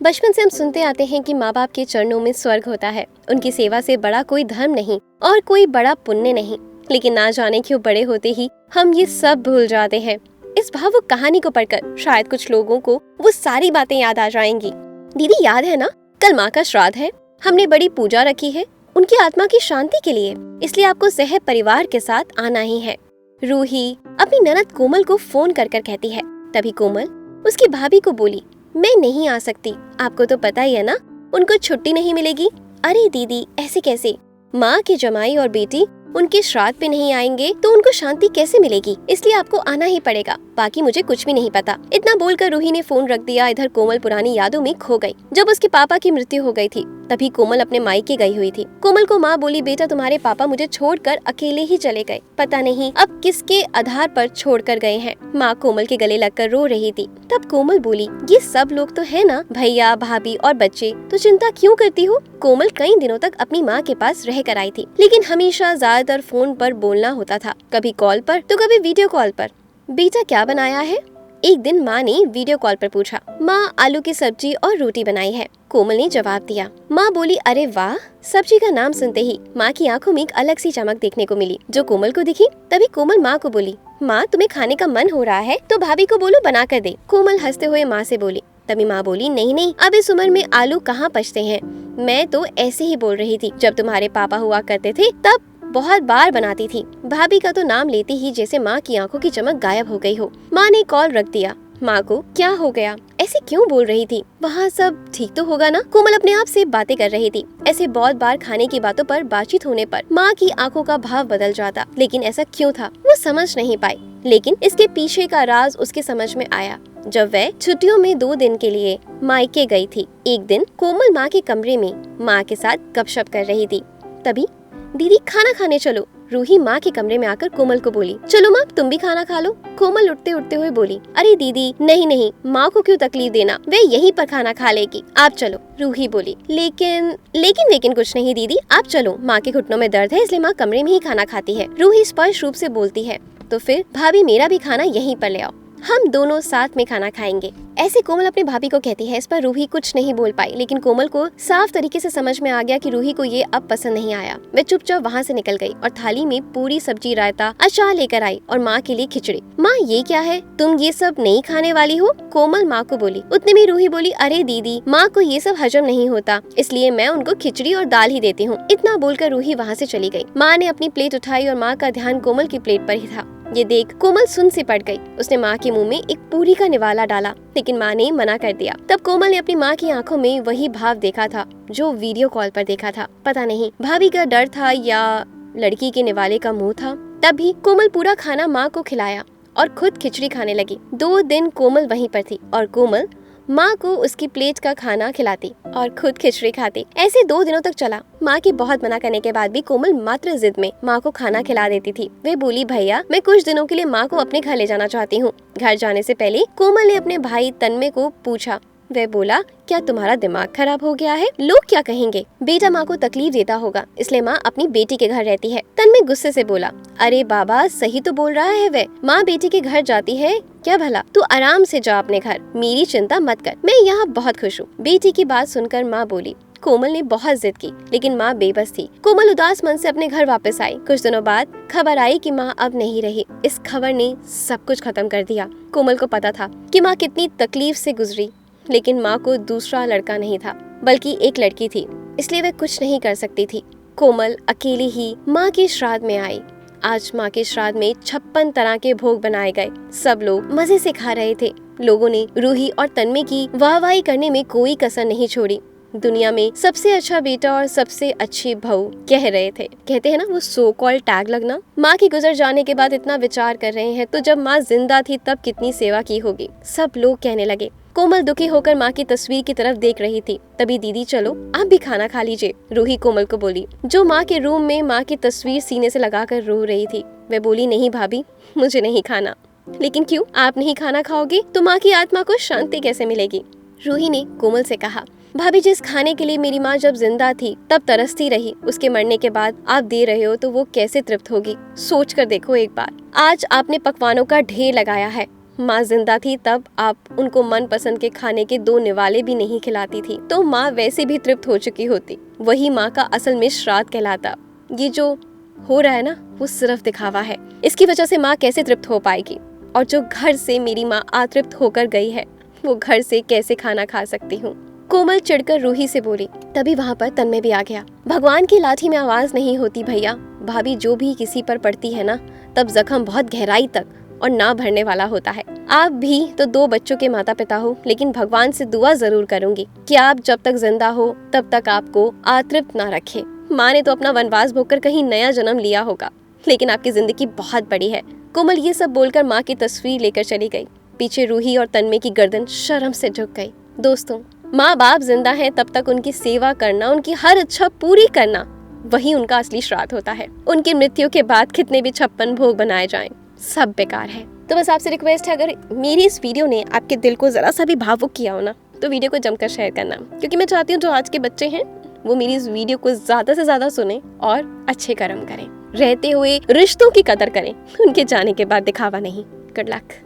बचपन से हम सुनते आते हैं कि माँ बाप के चरणों में स्वर्ग होता है। उनकी सेवा से बड़ा कोई धर्म नहीं और कोई बड़ा पुण्य नहीं। लेकिन ना जाने क्यों बड़े होते ही हम ये सब भूल जाते हैं। इस भावुक कहानी को पढ़कर शायद कुछ लोगों को वो सारी बातें याद आ जाएंगी। दीदी याद है ना, कल माँ का श्राद्ध है, हमने बड़ी पूजा रखी है उनकी आत्मा की शांति के लिए, इसलिए आपको सह परिवार के साथ आना ही है। रूही अपनी ननद कोमल को फोन कर कर कहती है। तभी कोमल उसकी भाभी को बोली, मैं नहीं आ सकती, आपको तो पता ही है ना, उनको छुट्टी नहीं मिलेगी। अरे दीदी ऐसे कैसे, माँ के जमाई और बेटी उनके श्राद्ध पे नहीं आएंगे तो उनको शांति कैसे मिलेगी, इसलिए आपको आना ही पड़ेगा, बाकी मुझे कुछ भी नहीं पता। इतना बोलकर रूही ने फोन रख दिया। इधर कोमल पुरानी यादों में खो गई। जब उसके पापा की मृत्यु हो गई थी तभी कोमल अपने मायके गई हुई थी। कोमल को माँ बोली, बेटा तुम्हारे पापा मुझे छोड़कर अकेले ही चले गए, पता नहीं अब किसके आधार पर छोड़कर गए हैं। माँ कोमल के गले लगकर रो रही थी। तब कोमल बोली, ये सब लोग तो है ना, भैया भाभी और बच्चे, तो चिंता क्यों करती हो। कोमल कई दिनों तक अपनी माँ के पास रह कर आई थी, लेकिन हमेशा ज्यादातर फोन पर बोलना होता था, कभी कॉल पर तो कभी वीडियो कॉल पर। बेटा क्या बनाया है, एक दिन माँ ने वीडियो कॉल पर पूछा। माँ आलू की सब्जी और रोटी बनाई है, कोमल ने जवाब दिया। माँ बोली, अरे वाह। सब्जी का नाम सुनते ही माँ की आंखों में एक अलग सी चमक देखने को मिली, जो कोमल को दिखी। तभी कोमल माँ को बोली, माँ तुम्हें खाने का मन हो रहा है तो भाभी को बोलो बना कर दे। कोमल हंसते हुए माँ से बोली। तभी माँ बोली, नहीं नहीं, अब इस उम्र में आलू कहाँ पचते हैं, मैं तो ऐसे ही बोल रही थी, जब तुम्हारे पापा हुआ करते थे तब बहुत बार बनाती थी। भाभी का तो नाम लेते ही जैसे माँ की आंखों की चमक गायब हो गई हो। माँ ने कॉल रख दिया। माँ को क्या हो गया, ऐसे क्यों बोल रही थी, वहाँ सब ठीक तो होगा ना। कोमल अपने आप से बातें कर रही थी। ऐसे बहुत बार खाने की बातों पर बातचीत होने पर माँ की आंखों का भाव बदल जाता, लेकिन ऐसा क्यों था वो समझ नहीं पाई। लेकिन इसके पीछे का राज उसके समझ में आया जब वह छुट्टियों में 2 दिन के लिए मायके गई थी। एक दिन कोमल माँ के कमरे में माँ के साथ गपशप कर रही थी। तभी दीदी खाना खाने चलो, रूही माँ के कमरे में आकर कोमल को बोली। चलो माँ तुम भी खाना खा लो। कोमल उठते उठते हुए बोली, अरे दीदी नहीं नहीं, माँ को क्यों तकलीफ देना, वे यहीं पर खाना खा लेगी, आप चलो। रूही बोली, लेकिन कुछ नहीं दीदी, आप चलो, माँ के घुटनों में दर्द है इसलिए माँ कमरे में ही खाना खाती है। रूही स्पष्ट रूप से बोलती है, तो फिर भाभी मेरा भी खाना यहीं पर ले आओ, हम दोनों साथ में खाना खाएंगे। ऐसे कोमल अपनी भाभी को कहती है। इस पर रूही कुछ नहीं बोल पाई, लेकिन कोमल को साफ तरीके से समझ में आ गया कि रूही को ये अब पसंद नहीं आया। वह चुपचाप वहाँ से निकल गई और थाली में पूरी सब्जी, रायता, अचार लेकर आई और माँ के लिए खिचड़ी। माँ ये क्या है, तुम ये सब नहीं खाने वाली हो, कोमल माँ को बोली। उतने में रूही बोली, अरे दीदी माँ को ये सब हजम नहीं होता, इसलिए मैं उनको खिचड़ी और दाल ही देती हूँ। इतना बोलकर रूही वहाँ से चली गई। माँ ने अपनी प्लेट उठाई और माँ का ध्यान कोमल की प्लेट पर ही था। ये देख कोमल सुन से पड़ गई। उसने माँ के मुंह में एक पूरी का निवाला डाला, लेकिन माँ ने मना कर दिया। तब कोमल ने अपनी माँ की आंखों में वही भाव देखा था जो वीडियो कॉल पर देखा था। पता नहीं भाभी का डर था या लड़की के निवाले का मुंह था। तभी कोमल पूरा खाना माँ को खिलाया और खुद खिचड़ी खाने लगी। 2 दिन कोमल वहीं पर थी और कोमल माँ को उसकी प्लेट का खाना खिलाती और खुद खिचड़ी खाती। ऐसे 2 दिनों तक चला। माँ के बहुत मना करने के बाद भी कोमल मात्र जिद में माँ को खाना खिला देती थी। वे बोली, भैया मैं कुछ दिनों के लिए माँ को अपने घर ले जाना चाहती हूँ। घर जाने से पहले कोमल ने अपने भाई तन्मय को पूछा। वह बोला, क्या तुम्हारा दिमाग खराब हो गया है, लोग क्या कहेंगे, बेटा माँ को तकलीफ देता होगा इसलिए माँ अपनी बेटी के घर रहती है। तन्मय गुस्से से बोला, अरे बाबा सही तो बोल रहा है, वह माँ बेटी के घर जाती है क्या भला, तू आराम से जा अपने घर, मेरी चिंता मत कर, मैं यहाँ बहुत खुश हूँ। बेटी की बात सुनकर माँ बोली। कोमल ने बहुत जिद की, लेकिन माँ बेबस थी। कोमल उदास मन से अपने घर वापस आई। कुछ दिनों बाद खबर आई कि माँ अब नहीं रही। इस खबर ने सब कुछ खत्म कर दिया। कोमल को पता था कि माँ कितनी तकलीफ से गुजरी, लेकिन माँ को दूसरा लड़का नहीं था बल्कि एक लड़की थी, इसलिए वह कुछ नहीं कर सकती थी। कोमल अकेली ही माँ के श्राद्ध में आई। आज माँ के श्राद्ध में 56 तरह के भोग बनाए गए। सब लोग मजे से खा रहे थे। लोगों ने रूही और तन्मय की वाहवाही करने में कोई कसर नहीं छोड़ी। दुनिया में सबसे अच्छा बेटा और सबसे अच्छी बहू कह रहे थे। कहते हैं ना वो सो कॉल्ड टैग लगना। माँ के गुजर जाने के बाद इतना विचार कर रहे हैं तो जब माँ जिंदा थी तब कितनी सेवा की होगी, सब लोग कहने लगे। कोमल दुखी होकर माँ की तस्वीर की तरफ देख रही थी। तभी दीदी चलो आप भी खाना खा लीजिए, रूही कोमल को बोली, जो माँ के रूम में माँ की तस्वीर सीने से लगाकर रो रही थी। वह बोली, नहीं भाभी मुझे नहीं खाना। लेकिन क्यों, आप नहीं खाना खाओगे तो माँ की आत्मा को शांति कैसे मिलेगी। रूही ने कोमल से कहा, भाभी जिस खाने के लिए मेरी माँ जब जिंदा थी तब तरसती रही, उसके मरने के बाद आप दे रहे हो तो वो कैसे तृप्त होगी, सोच कर देखो एक बार। आज आपने पकवानों का ढेर लगाया है, माँ जिंदा थी तब आप उनको मनपसंद के खाने के 2 निवाले भी नहीं खिलाती थी, तो माँ वैसे भी तृप्त हो चुकी होती। वही माँ का असल में श्राद्ध कहलाता। ये जो हो रहा है ना, वो सिर्फ दिखावा है। इसकी वजह से माँ कैसे तृप्त हो पाएगी? और जो घर से मेरी माँ अतृप्त होकर गई है, वो घर से कैसे खाना खा सकती हूँ? कोमल चिढ़कर रूही से बोली। तभी वहाँ पर तन्मय भी आ गया। भगवान की लाठी में आवाज नहीं होती भैया। भाभी जो भी किसी पर पड़ती है ना, तब जख्म बहुत गहराई तक और ना भरने वाला होता है। आप भी तो 2 बच्चों के माता पिता हो, लेकिन भगवान से दुआ जरूर करूंगी कि आप जब तक जिंदा हो तब तक आपको अतृप्त ना रखे। माँ ने तो अपना वनवास भोगकर कहीं नया जन्म लिया होगा, लेकिन आपकी जिंदगी बहुत बड़ी है। कोमल ये सब बोलकर माँ की तस्वीर लेकर चली गई। पीछे रूही और तन्मय की गर्दन शर्म से झुक गई। दोस्तों, माँ बाप जिंदा हैं तब तक उनकी सेवा करना, उनकी हर इच्छा पूरी करना, वही उनका असली श्राद्ध होता है। उनकी मृत्यु के बाद कितने भी 56 भोग बनाए जाएं, सब बेकार है। तो बस आपसे रिक्वेस्ट है, अगर मेरी इस वीडियो ने आपके दिल को जरा सा भी भावुक किया हो ना, तो वीडियो को जमकर शेयर करना, क्योंकि मैं चाहती हूँ जो आज के बच्चे हैं वो मेरी इस वीडियो को ज्यादा से ज्यादा सुने और अच्छे कर्म करें, रहते हुए रिश्तों की कदर करें, उनके जाने के बाद दिखावा नहीं। Good luck.